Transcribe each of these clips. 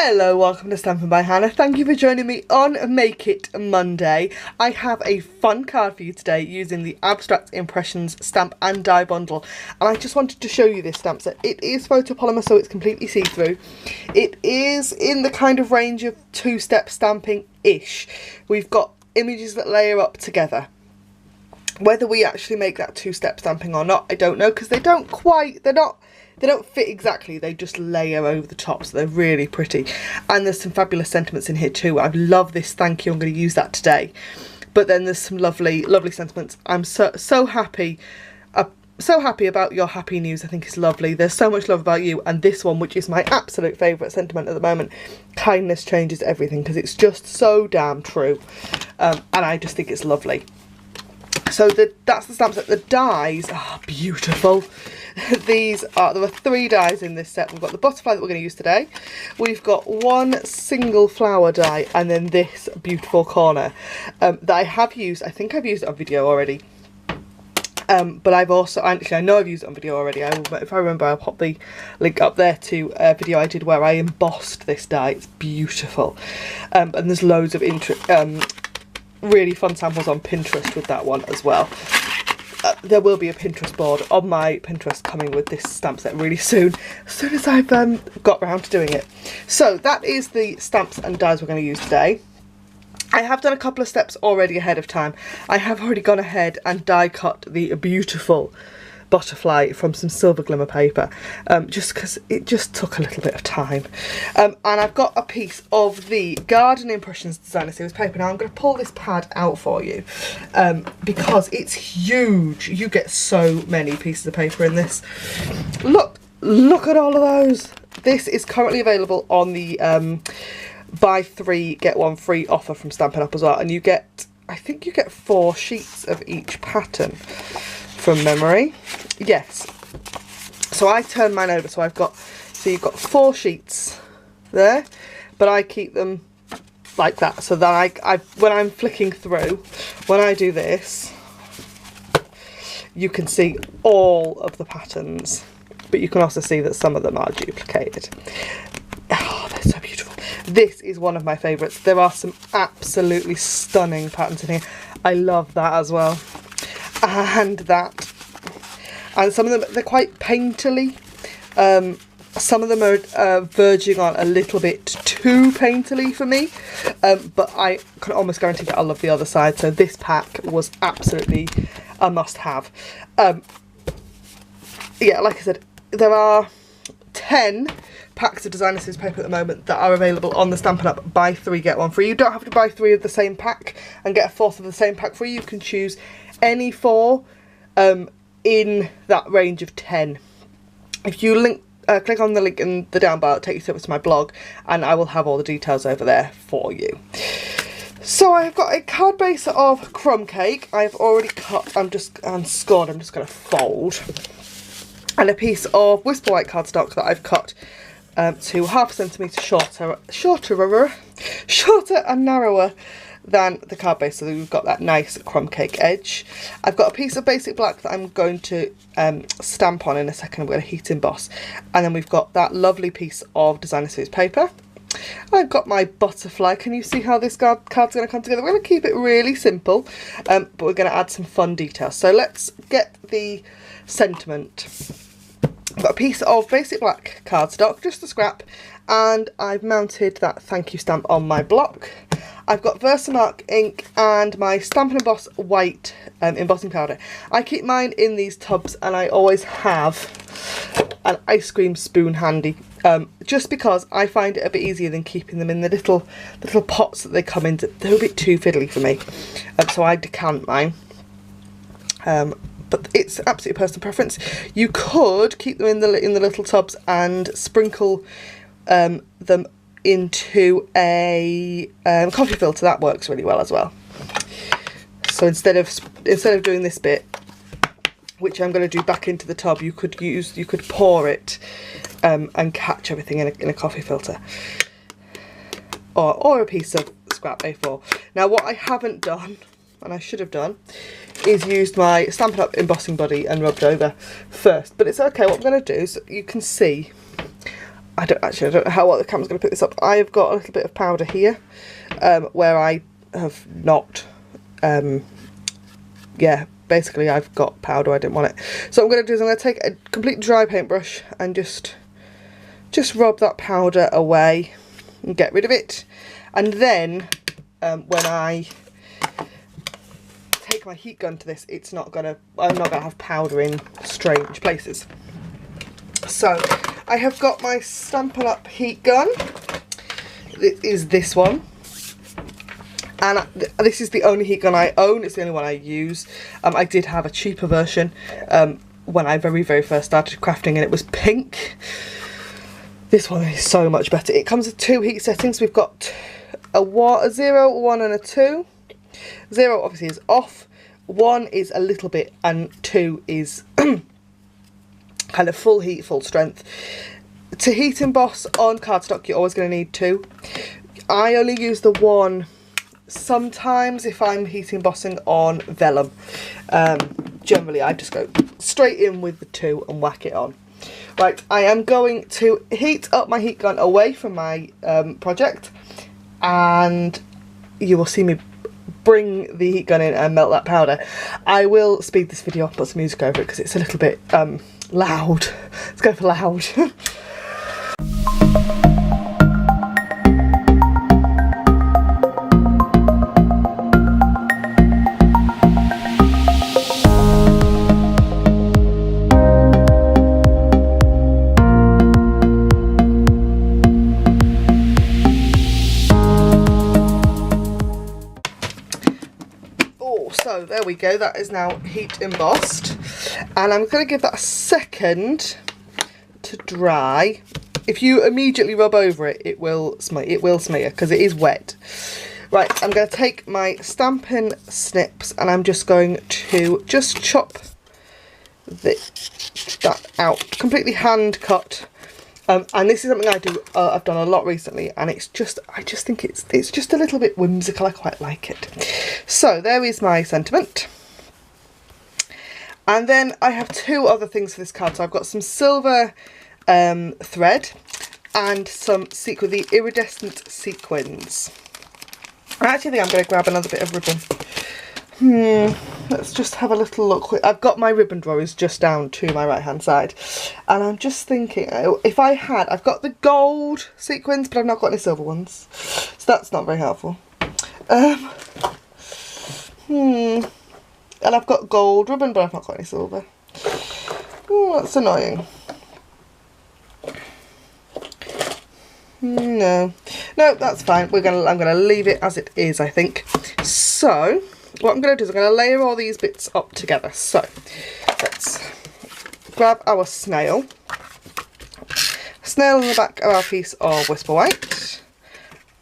Hello, welcome to Stampin' by Hannah. Thank you for joining me on Make It Monday. I have a fun card for you today using the Abstract Impressions stamp and die bundle. And I just wanted to show you this stamp set. It is photopolymer, so it's completely see-through. It is in the kind of range of two-step stamping-ish. We've got images that layer up together. Whether we actually make that two-step stamping or not, I don't know, because they don't fit exactly, they just layer over the top, so they're really pretty. And there's some fabulous sentiments in here too. I love this thank you, I'm going to use that today. But then there's some lovely sentiments. I'm so happy about your happy news. I think it's lovely. There's so much love about you. And this one, which is my absolute favourite sentiment at the moment, kindness changes everything, because it's just so damn true. And I just think it's lovely. So that's the stamp set. The dies are beautiful. There are 3 dies in this set. We've got the butterfly that we're going to use today. We've got one single flower die, and then this beautiful corner that I have used. I think I've used it on video already. But I've also, actually I know I've used it on video already. If I remember, I'll pop the link up there to a video I did where I embossed this die. It's beautiful. And there's loads of really fun samples on Pinterest with that one as well. There will be a Pinterest board on my Pinterest coming with this stamp set really soon, as soon as I've got round to doing it. So that is the stamps and dies we're going to use today. I have done a couple of steps already ahead of time. I have already gone ahead and die cut the beautiful butterfly from some silver glimmer paper, just because it just took a little bit of time. And I've got a piece of the Garden Impressions Designer Series paper. Now I'm going to pull this pad out for you, because it's huge. You get so many pieces of paper in this. Look at all of those. This is currently available on the buy 3 get 1 free offer from Stampin' Up as well, and you get, I think you get 4 sheets of each pattern from memory. Yes, so I turn mine over, so you've got 4 sheets there, but I keep them like that, so that when I'm flicking through, when I do this, you can see all of the patterns, but you can also see that some of them are duplicated. Oh, they're so beautiful. This is one of my favourites. There are some absolutely stunning patterns in here. I love that as well. And that. And some of them, they're quite painterly. Some of them are verging on a little bit too painterly for me. But I can almost guarantee that I'll love the other side. So this pack was absolutely a must-have. Yeah, like I said, there are 10 packs of Designer Series paper at the moment that are available on the Stampin' Up buy 3 get 1 free. You don't have to buy 3 of the same pack and get a 4th of the same pack free. You can choose any 4 in that range of 10. If you click on the link in the down bar, it'll take you over to my blog, and I will have all the details over there for you. So I've got a card base of crumb cake. I've already cut, and scored, I'm just going to fold. And a piece of Whisper White cardstock that I've cut to 1/2 centimetre shorter and narrower than the card base, so that we've got that nice crumb cake edge. I've got a piece of basic black that I'm going to stamp on in a second. I'm going to heat emboss, and then we've got that lovely piece of Designer Series paper. I've got my butterfly. Can you see how this card's going to come together? We're going to keep it really simple, but we're going to add some fun details. So let's get the sentiment. I've got a piece of basic black cardstock, just a scrap, and I've mounted that thank you stamp on my block. I've got Versamark ink and my Stampin' Emboss white embossing powder. I keep mine in these tubs, and I always have an ice cream spoon handy, just because I find it a bit easier than keeping them in the little pots that they come in. They're a bit too fiddly for me, so I decant mine. But it's absolutely personal preference. You could keep them in the little tubs and sprinkle them into a coffee filter. That works really well as well. So instead of doing this bit, which I'm going to do back into the tub, you could pour it and catch everything in a coffee filter, or a piece of scrap A4. Now what I haven't done, and I should have done, is used my Stampin' Up embossing body and rubbed over first. But it's okay. What I'm going to do is, you can see I don't know how well the camera's going to pick this up. I've got a little bit of powder here where I have not, yeah, basically I've got powder, I didn't want it. So what I'm going to do is I'm going to take a complete dry paintbrush and just rub that powder away and get rid of it. And then when I take my heat gun to this, I'm not gonna have powder in strange places. So I have got my Stampin' Up heat gun. It is this one, and this is the only heat gun I own. It's the only one I use. I did have a cheaper version when I very first started crafting, and it was pink. This one is so much better. It comes with 2 heat settings. We've got a 0, 1 and a 2. 0 obviously is off, 1 is a little bit, and 2 is kind of full heat, full strength. To heat emboss on cardstock, you're always going to need 2. I only use the 1 sometimes if I'm heat embossing on vellum. Generally I just go straight in with the 2 and whack it on. Right, I am going to heat up my heat gun away from my project, and you will see me bring the heat gun in and melt that powder. I will speed this video up, put some music over it because it's a little bit loud. Let's go for loud. So there we go, that is now heat embossed, and I'm going to give that a second to dry. If you immediately rub over it, it will smear because it is wet. Right, I'm going to take my Stampin' Snips and I'm just going to chop that out, completely hand cut. And this is something I've done a lot recently, and I just think it's just a little bit whimsical. I quite like it. So there is my sentiment. And then I have 2 other things for this card. So I've got some silver thread and some the iridescent sequins. I actually think I'm going to grab another bit of ribbon. Let's just have a little look. I've got my ribbon drawers just down to my right hand side, and I'm just thinking, if I've got the gold sequins, but I've not got any silver ones, so that's not very helpful. And I've got gold ribbon, but I've not got any silver. Oh, that's annoying. No, that's fine. I'm gonna leave it as it is, I think. So what I'm going to do is I'm going to layer all these bits up together. So let's grab our snail. Snail on the back of our piece of Whisper White.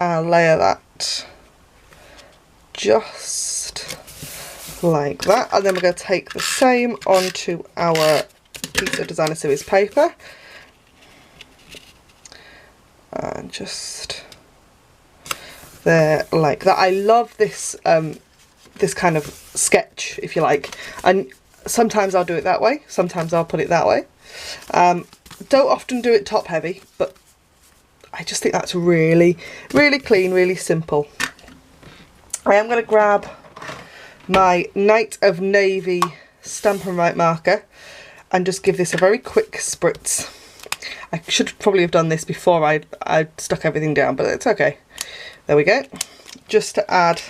I'll layer that just like that. And then we're going to take the same onto our piece of Designer Series paper. And just there like that. I love this this kind of sketch, if you like, and sometimes I'll do it that way, sometimes I'll put it that way. Don't often do it top heavy, but I just think that's really clean, really simple. I am going to grab my Night of Navy Stampin' Right marker and just give this a very quick spritz. I should probably have done this before I stuck everything down, but it's okay. There we go. Just to add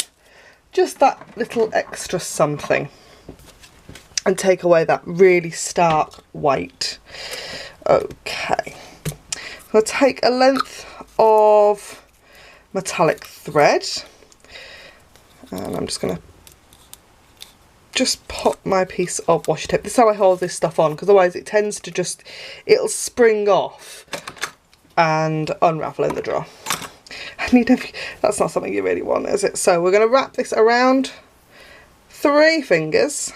just that little extra something and take away that really stark white. Okay, I'll take a length of metallic thread and I'm just going to pop my piece of washi tape. This is how I hold this stuff on, because otherwise it tends to it'll spring off and unravel in the drawer. That's not something you really want, is it? So we're going to wrap this around 3 fingers,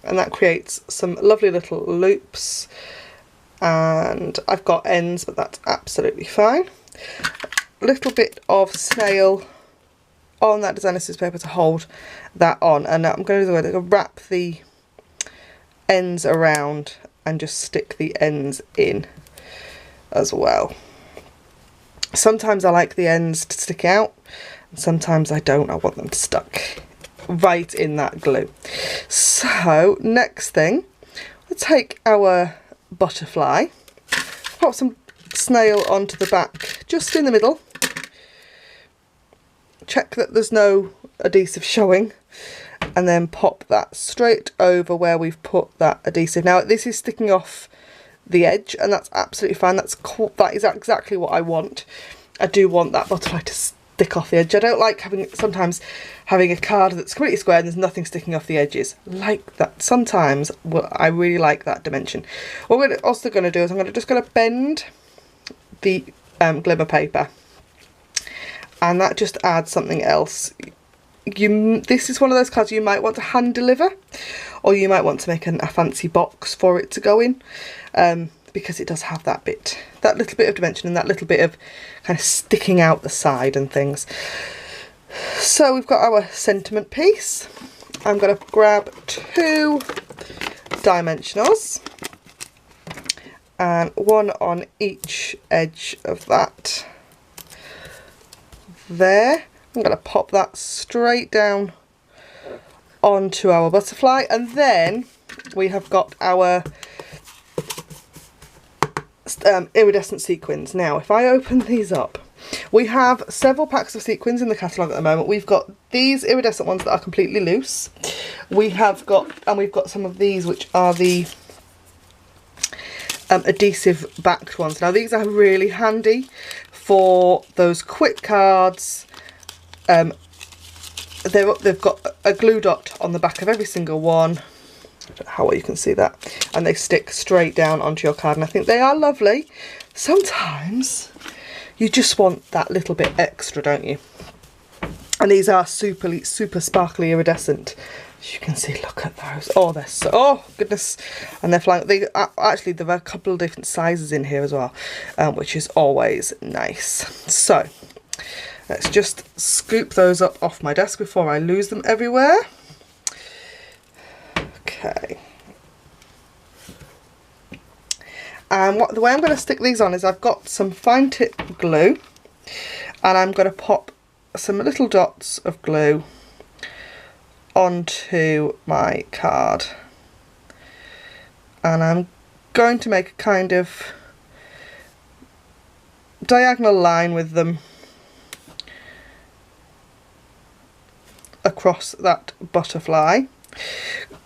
and that creates some lovely little loops, and I've got ends, but that's absolutely fine. A little bit of snail on that Designer Series paper to hold that on, and I'm going to wrap the ends around and just stick the ends in as well. Sometimes I like the ends to stick out, and sometimes I don't. I want them stuck right in that glue. So next thing, we'll take our butterfly, pop some snail onto the back just in the middle, check that there's no adhesive showing, and then pop that straight over where we've put that adhesive. Now this is sticking off the edge, and that's absolutely fine. That is exactly what I want. I do want that butterfly to stick off the edge. I don't like sometimes having a card that's completely square and there's nothing sticking off the edges like that. Sometimes, well, I really like that dimension. What we're also going to do is I'm just going to bend the glimmer paper, and that just adds something else. This is one of those cards you might want to hand deliver, or you might want to make a fancy box for it to go in, because it does have that little bit of dimension and that little bit of kind of sticking out the side and things. So we've got our sentiment piece. I'm going to grab 2 dimensionals and one on each edge of that there. I'm going to pop that straight down onto our butterfly, and then we have got our iridescent sequins. Now if I open these up, we have several packs of sequins in the catalogue at the moment. We've got these iridescent ones that are completely loose. We've got some of these which are the adhesive backed ones. Now these are really handy for those quick cards. They've got a glue dot on the back of every single one. I don't know how well you can see that, and they stick straight down onto your card, and I think they are lovely. Sometimes you just want that little bit extra, don't you? And these are super sparkly iridescent. As you can see, look at those. Oh, they're so, oh goodness, and they're flying. Actually, there are a couple of different sizes in here as well, which is always nice. So let's just scoop those up off my desk before I lose them everywhere. Okay. And the way I'm going to stick these on is I've got some fine tip glue, and I'm going to pop some little dots of glue onto my card, and I'm going to make a kind of diagonal line with them across that butterfly.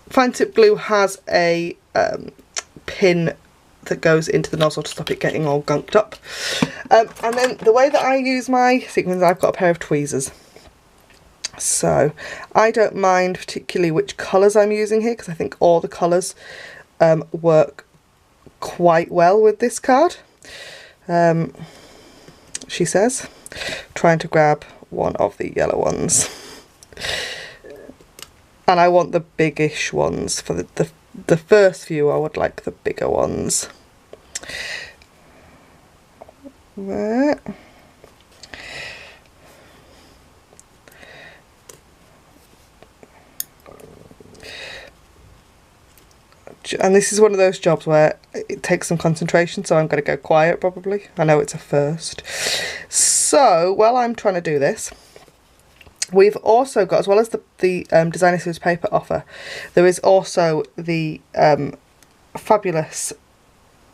Fine tip glue has a pin that goes into the nozzle to stop it getting all gunked up. And then the way that I use my sequins, I've got a pair of tweezers. So I don't mind particularly which colours I'm using here, because I think all the colours work quite well with this card. She says, trying to grab one of the yellow ones. And I want the biggish ones. For the first few, I would like the bigger ones. There. And this is one of those jobs where it takes some concentration, so I'm going to go quiet probably. I know it's a first. So while I'm trying to do this, we've also got, as well as the Designer Series paper offer, there is also the fabulous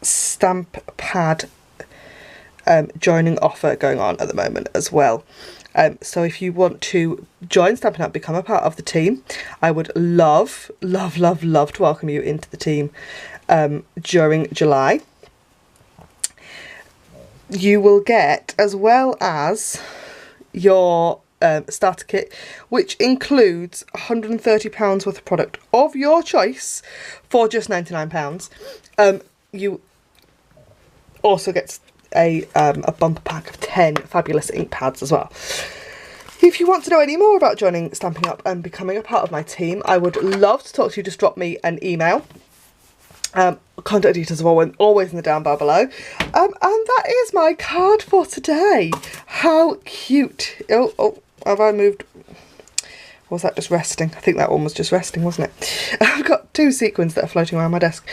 stamp pad joining offer going on at the moment as well. So if you want to join Stampin' Up, become a part of the team, I would love to welcome you into the team during July. You will get, as well as your starter kit, which includes £130 worth of product of your choice for just £99. You also get a bumper pack of 10 fabulous ink pads as well. If you want to know any more about joining Stampin' Up and becoming a part of my team, I would love to talk to you. Just drop me an email. Contact details are always in the down bar below. And that is my card for today. How cute. Oh, have I moved? Or was that just resting? I think that one was just resting, wasn't it? I've got 2 sequins that are floating around my desk.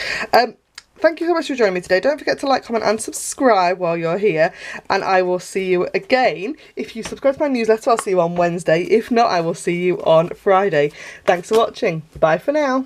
thank you so much for joining me today. Don't forget to like, comment and subscribe while you're here, and I will see you again. If you subscribe to my newsletter, I'll see you on Wednesday. If not, I will see you on Friday. Thanks for watching. Bye for now.